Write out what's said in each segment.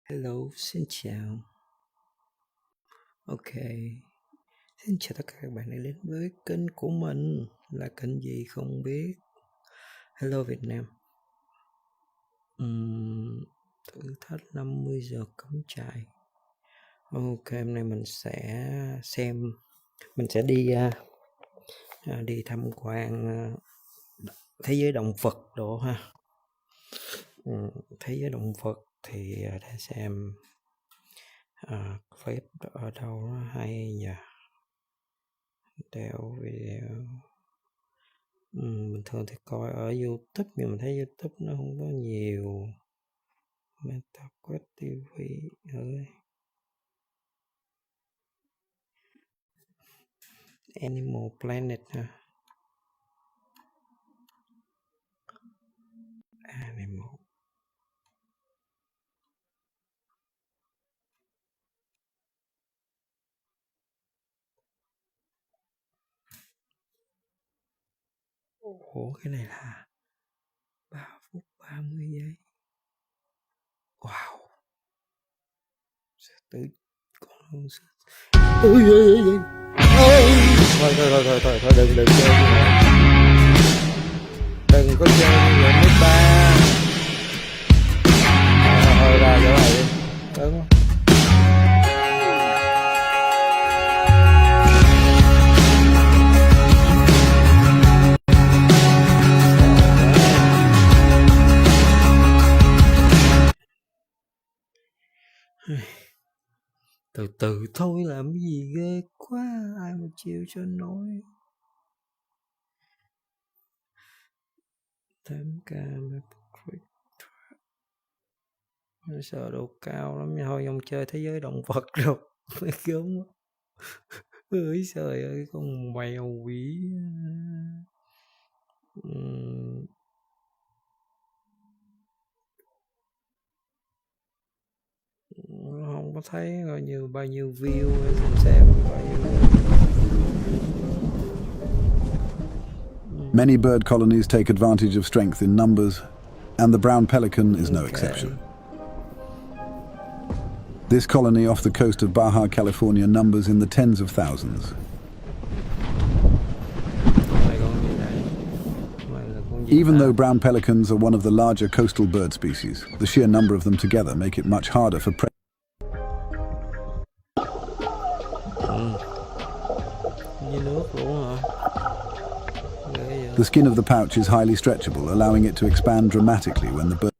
Hello, xin chào. Ok, xin chào tất cả các bạn đã đến với kênh của mình. Là kênh gì không biết. Hello Việt Nam. Thử thách 50 giờ cắm trại. Ok, hôm nay mình sẽ đi tham quan thế giới động vật đồ ha. Thế giới động vật thì để xem clip ở đâu nó hay nhỉ. Đeo video. Bình thường thì coi ở YouTube nhưng mình thấy YouTube nó không có nhiều. MetaQuest TV ơi. Animal Planet ha. Animal. Ủa cái này là 3 phút 30 giây. Wow. Tự con luôn. Ui ui ui. Thôi đừng chơi như vậy. Đừng có chơi như vậy mấy ba. Thôi ra chỗ này đi. Đúng không? Từ từ thôi, làm cái gì ghê quá, ai mà chịu cho nổi. Thêm cam sợ độ cao lắm nha. Thôi ông chơi thế giới động vật rồi. Mấy gớm quá. Ơi trời ơi, con mèo quỷ. Không có thấy bao nhiêu view để xem bao nhiêu. Many bird colonies take advantage of strength in numbers, and the brown pelican is no exception. This colony off the coast of Baja California numbers in the tens of thousands. Even though brown pelicans are one of the larger coastal bird species, the sheer number of them together make it much harder for predators. The skin of the pouch is highly stretchable, allowing it to expand dramatically when the bird...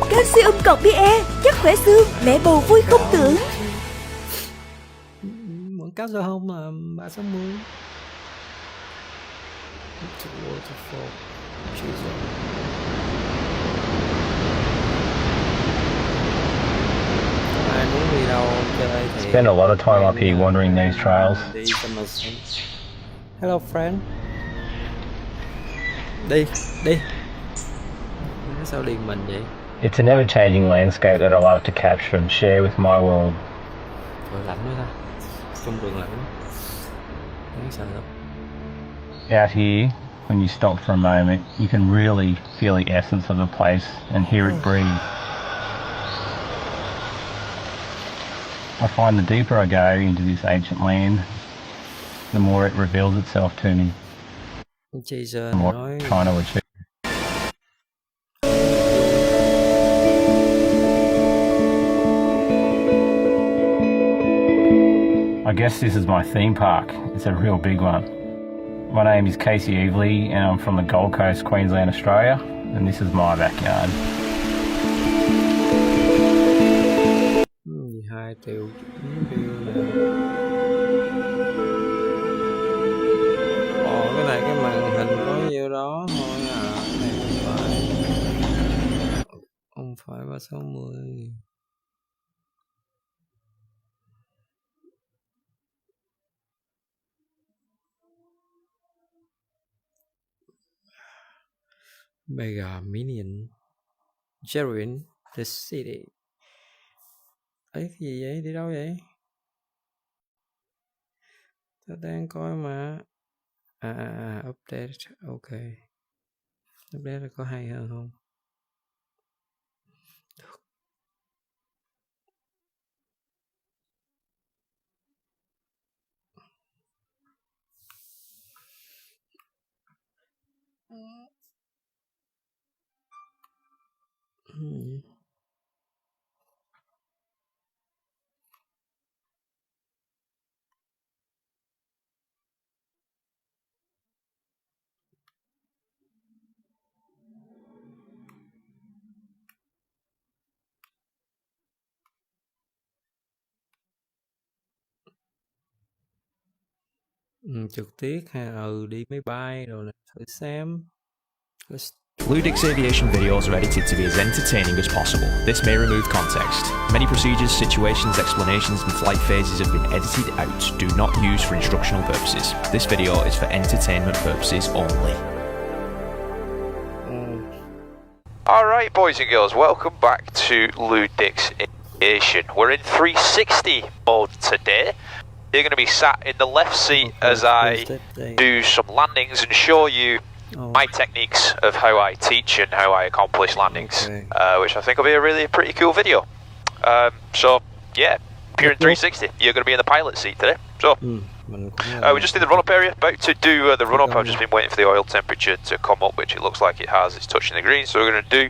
Calcium cộng PE, chất khỏe xương, mẹ bầu vui không tưởng. Quảng cáo giao thông là 360. Ai muốn đi đâu chơi thì spend a lot of time up here wandering these trails. Hello friend. Đi. Sao liền mình vậy? It's a never-changing landscape that I love to capture and share with my world. Trời lạnh quá ta. Trong rừng lạnh quá. Đáng sợ lắm. Out here, when you stop for a moment, you can really feel the essence of the place and hear it breathe. I find the deeper I go into this ancient land, the more it reveals itself to me. What I'm trying to achieve. I guess this is my theme park. It's a real big one. My name is Casey Evely and I'm from the Gold Coast, Queensland, Australia, and this is my backyard. Cái này cái màn hình có nhiêu đó thôi à. Cái này không phải 360. Mega Minion Jerin the City. Ấy cái gì vậy? Đi đâu vậy? Tao đang coi mà. Update. Ok. Update có hay hơn không? Trực tiếp ha, đi máy bay rồi nè, thử xem. Ludic's aviation videos are edited to be as entertaining as possible. This may remove context. Many procedures, situations, explanations, and flight phases have been edited out. Do not use for instructional purposes. This video is for entertainment purposes only. Alright, boys and girls, welcome back to Ludic's Aviation. We're in 360 mode today. You're going to be sat in the left seat as I do some landings and show you my techniques of how I teach and how I accomplish landings, which I think will be a really pretty cool video. So, yeah, if you're in 360, you're going to be in the pilot seat today. So, we're just in the run-up area, about to do the run-up. I've just been waiting for the oil temperature to come up, which it looks like it has. It's touching the green, so we're going to do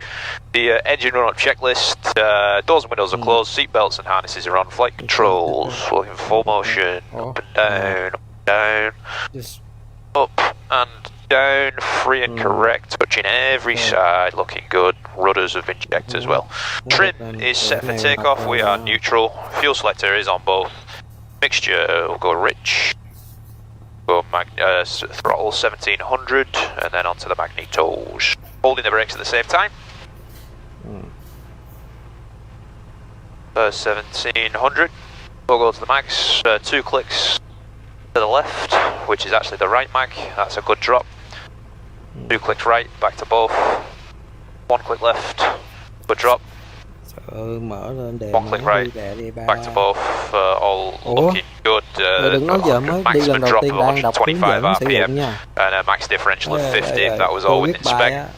the engine run-up checklist. Doors and windows are closed, seat belts and harnesses are on, flight controls, looking full motion, up and down, up and down, free and correct, touching every side, looking good. Rudders have been checked as well. Trim is set for takeoff, we are neutral. Fuel selector is on both. Mixture, we'll go rich. Go throttle 1700 and then onto the magnetos. Holding the brakes at the same time. 1700. We'll go to the max, 2 clicks to the left, which is actually the right mag. That's a good drop. 2 clicks right, back to both. 1 click left, good drop. 1 click right, back to both, all looking good. Maximum drop of 125 RPM and a max differential of 50, that was all within spec.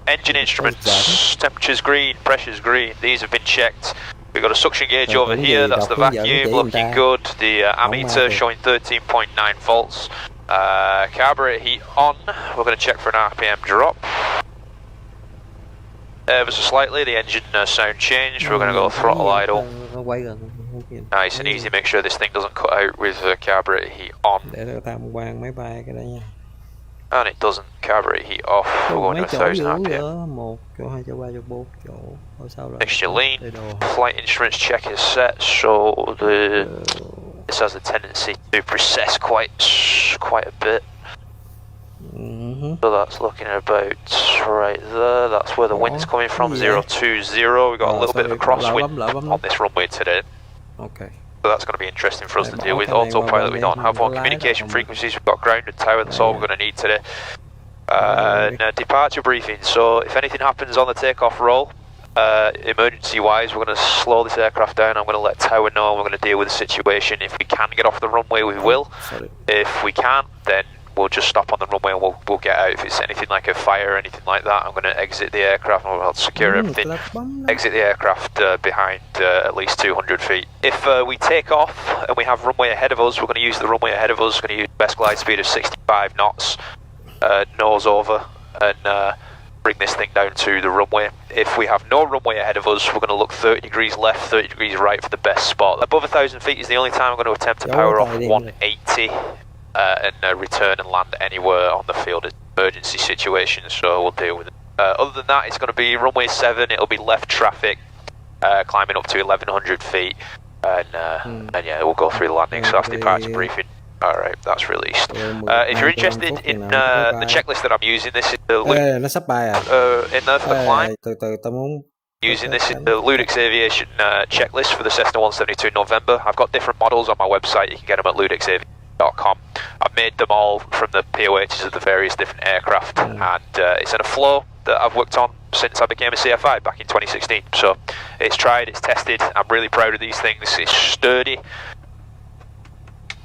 Engine instruments, temperature's green, pressure's green, these have been checked. We've got a suction gauge over here, that's the vacuum, looking good. The ammeter showing 13.9 volts. Carburetor heat on, we're going to check for an RPM drop. Ever so slightly, the engine sound changed, we're going to go throttle idle. Nice and easy, make sure this thing doesn't cut out with carburetor heat on. And it doesn't, carburetor heat off, we're going to 1000 RPM. Mixture lean, flight instruments check is set, so this has a tendency to precess quite a bit. So that's looking at about right there, that's where the wind's coming from, 020, we've got a little bit of a crosswind on this runway today. Okay. So that's going to be interesting for us to deal with. Autopilot we don't have one, communication frequencies we've got ground and tower, that's all we're going to need today. Departure briefing, so if anything happens on the takeoff roll, emergency wise, we're going to slow this aircraft down. I'm going to let tower know and we're going to deal with the situation. If we can get off the runway we will, if we can't then we'll just stop on the runway and we'll get out. If it's anything like a fire or anything like that, I'm going to exit the aircraft and we'll secure everything. Exit the aircraft behind at least 200 feet. If we take off and we have runway ahead of us, we're going to use the runway ahead of us. We're going to use best glide speed of 65 knots, nose over, and bring this thing down to the runway. If we have no runway ahead of us, we're going to look 30 degrees left, 30 degrees right for the best spot. Above 1,000 feet is the only time I'm going to attempt to power off 180 and return and land anywhere on the field. It's an emergency situation, so we'll deal with it. Other than that, it's going to be runway 7, it'll be left traffic, climbing up to 1,100 feet, and yeah, we'll go through the landing, so that's the departure briefing. Alright, that's released. If you're interested in the checklist that I'm using, this is the in there for the climb. Using this in the Ludic's Aviation checklist for the Cessna 172 in November. I've got different models on my website, you can get them at ludicsaviation.com. I've made them all from the POHs of the various different aircraft, and it's in a flow that I've worked on since I became a CFI back in 2016. So it's tried, it's tested, I'm really proud of these things, it's sturdy.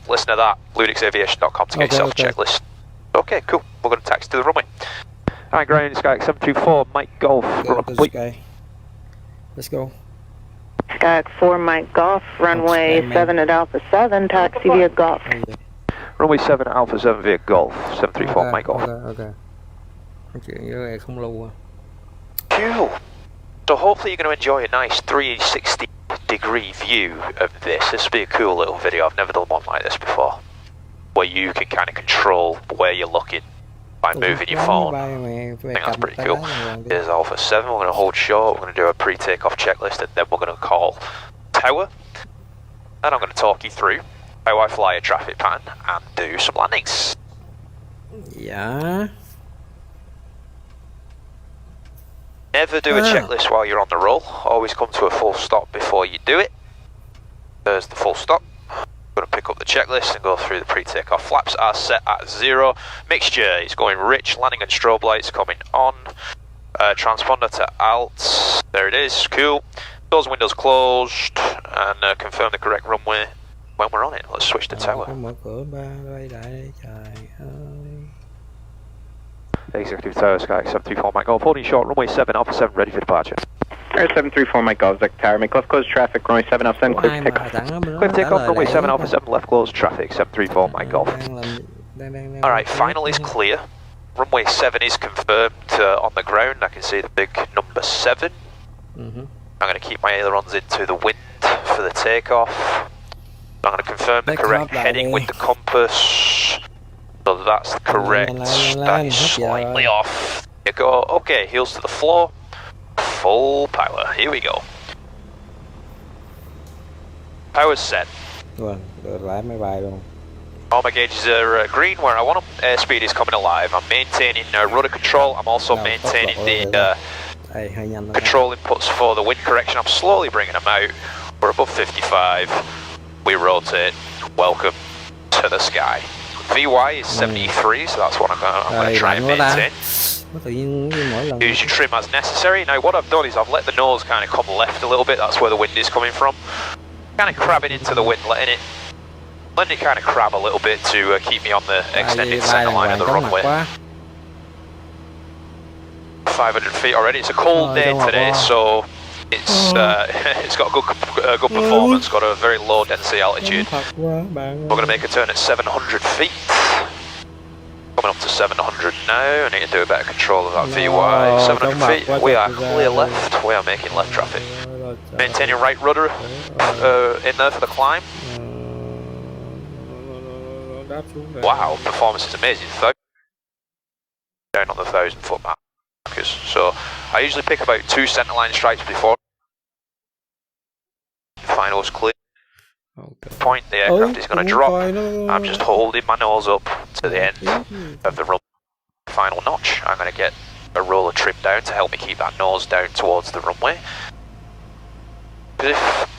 Listen to that, ludicsaviation.com to get yourself a checklist. Okay, cool. We're going to taxi to the runway. Hi, ground, Skyx 724, Mike Golf. Let's go. Skyx 4, Mike Golf, runway 7 at Alpha 7, taxi via Golf. Runway 7 at Alpha 7 via Golf, 734, Mike Golf. Ok. Nói chuyện với em không lưu à. Cool. So hopefully you're going to enjoy a nice 360-degree view of this. This will be a cool little video. I've never done one like this before, where you can kind of control where you're looking by moving your phone. I think that's pretty cool. Here's Alpha 7. We're going to hold short. We're going to do a pre-takeoff checklist, and then we're going to call tower. And I'm going to talk you through how I fly a traffic pattern and do some landings. Yeah. Never do a checklist while you're on the roll. Always come to a full stop before you do it. There's the full stop. I'm going to pick up the checklist and go through the pre-takeoff. Flaps are set at 0. Mixture is going rich. Landing and strobe lights coming on. Transponder to alt. There it is. Cool. Doors and windows closed. And confirm the correct runway when we're on it. Let's switch to tower. Executive Tower, Sky 734 Mike Golf, holding short, runway 7, Alpha 7, ready for departure. Air 734 Mike Golf, Zach Tower, make left closed traffic, runway 7, Alpha 7, clear takeoff. Clear takeoff, runway 7, Alpha 7, left closed traffic, 734 Mike Golf. Alright, final is clear. Runway 7 is confirmed on the ground. I can see the big number 7. I'm going to keep my ailerons into the wind for the takeoff. I'm going to confirm the correct heading with the compass. So that's correct. That is slightly off. There you go. Okay, heels to the floor. Full power. Here we go. Power's set. All my gauges are green where I want them. Airspeed is coming alive. I'm maintaining rudder control. I'm also maintaining the control inputs for the wind correction. I'm slowly bringing them out. We're above 55. We rotate. Welcome to the sky. VY is 73, so that's what I'm going to try and maintain. Use your trim as necessary. Now what I've done is I've let the nose kind of come left a little bit. That's where the wind is coming from. Kind of crabbing into the wind, letting it kind of crab a little bit to keep me on the extended centre line of the runway. 500 feet already. It's a cold day today, so it's got a good performance. Got a very low density altitude. We're going to make a turn at 700 feet. Coming up to 700 now. I need to do a better control of that VY. 700 feet. We are clear left. We are making left traffic. Maintain your right rudder in there for the climb. Wow, performance is amazing. Down on the 1,000-foot markers. So I usually pick about 2 centerline strikes before. Final's clear. Point, the aircraft is going to drop. I'm just holding my nose up to the end of the run. Final notch. I'm going to get a roller trim down to help me keep that nose down towards the runway. Because if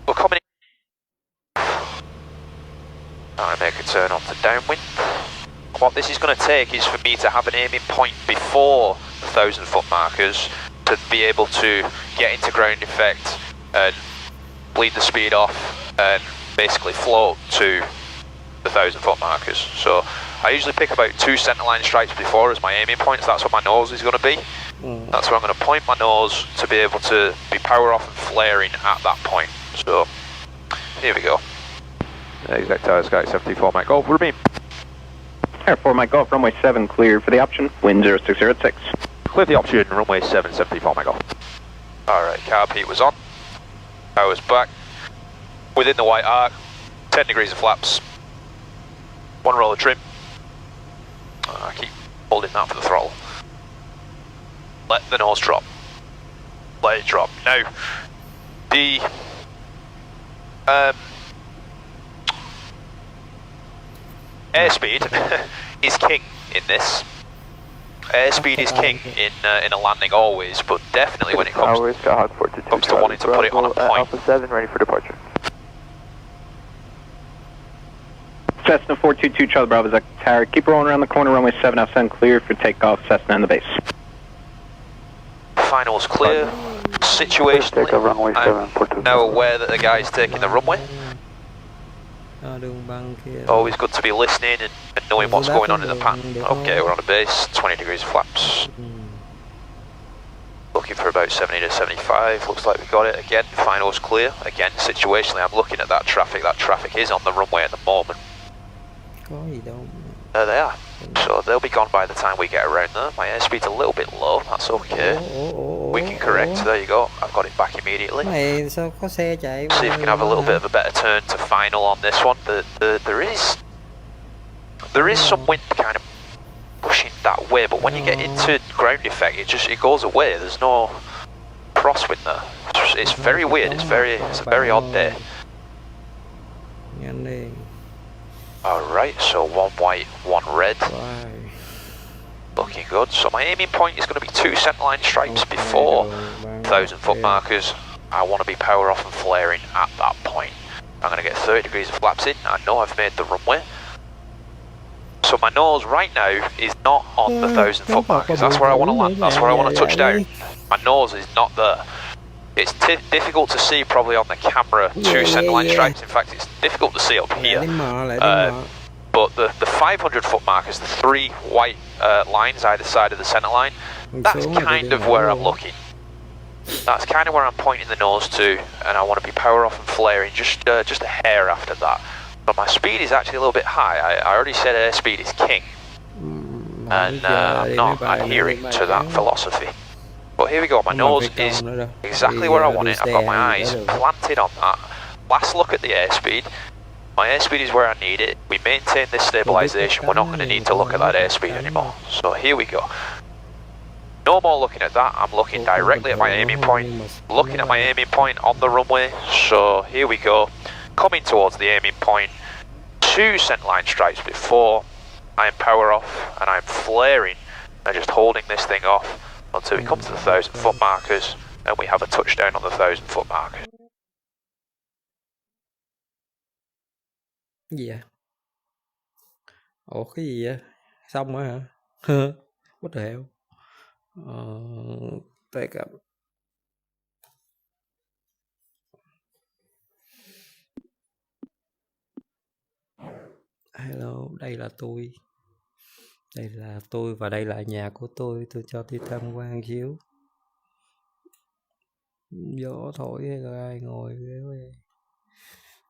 we're coming in, I make a turn onto downwind. What this is going to take is for me to have an aiming point before the 1,000-foot markers to be able to get into ground effect and bleed the speed off and basically float to the 1,000-foot markers. So I usually pick about 2 centerline strikes before as my aiming points. That's where my nose is going to be. That's where I'm going to point my nose to be able to be power off and flaring at that point. So here we go. Exact Tower Sky 74 Mike Golf. What do you mean? Air 4 Mike Golf, runway 7 cleared for the option. Wind 0606. Clear the option, runway 7, 74 Mike Golf. Alright, carb heat was on. Power's back. Within the white arc. 10 degrees of flaps. 1 roll of trim. I keep holding that for the throttle. Let the nose drop. Let it drop. Now, the airspeed is king in this. Airspeed is king in a landing always, but definitely when it comes to wanting to put it on a point. Alpha 7 ready for departure. Cessna 422 Charlie Bravo, Zach Tower. Keep rolling around the corner, runway 7 Alpha 7 clear for takeoff, Cessna and the base. Finals clear. Situationally, I'm now aware that the guy's taking the runway. Always good to be listening and knowing what's going on in the pattern. Okay, we're on a base, 20 degrees of flaps. Looking for about 70 to 75, looks like we got it again. Finals clear. Again, situationally, I'm looking at that traffic. That traffic is on the runway at the moment. There they are. So they'll be gone by the time we get around there. My airspeed's a little bit low, that's okay. we can correct. There you go. I've got it back immediately. Mày sao có xe chạy? See if we can have a little bit of a better turn to final on this one. There is some wind kind of pushing that way, but when you get into ground effect, it goes away. There's no crosswind there. It's very weird. It's a very odd day. Alright, so one white, one red. Looking good. So my aiming point is going to be 2 centerline stripes before 1,000 foot markers. I want to be power off and flaring at that point. I'm going to get 30 degrees of flaps in. I know I've made the runway. So my nose right now is not on the 1,000 foot markers. That's where I want to land. That's where I want to touch down. My nose is not there. It's difficult to see probably on the camera 2 centerline stripes. In fact, it's difficult to see up here. But the 500 foot markers, the 3 white lines either side of the center line, that's kind of where I'm looking. That's kind of where I'm pointing the nose to, and I want to be power off and flaring just a hair after that. But my speed is actually a little bit high. I already said airspeed is king, and I'm not adhering to that philosophy. But here we go, my nose is exactly where I want it. I've got my eyes planted on that. Last look at the airspeed. My airspeed is where I need it. We maintain this stabilisation. We're not going to need to look at that airspeed anymore. So here we go. No more looking at that. I'm looking directly at my aiming point. Looking at my aiming point on the runway. So here we go. Coming towards the aiming point. 2 centerline stripes before I'm power off, and I'm flaring and just holding this thing off until we come to the 1,000 foot markers and we have a touchdown on the 1,000 foot markers. Gì vậy? Ủa cái gì vậy? Xong rồi hả? What the hell? Take up. Hello, đây là tôi. Đây là tôi và đây là nhà của tôi cho đi tham quan xíu. Gió thổi hay là ai ngồi ghế vậy?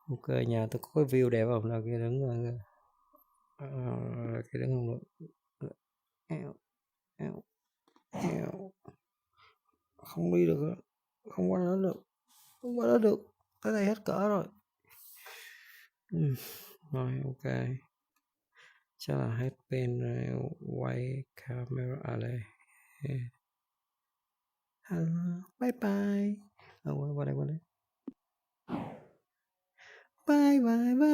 Ok, nhà tôi có cái view đẹp không? Nào kia đứng rồi. Kia đứng không được. Eo. Không đi được. Không qua đó được. Không qua đó được. Tới đây hết cỡ rồi. Rồi, ok. Chắc là hết pin rồi. Quay camera đây. Hello. Bye bye. Qua đây. Bye bye bye.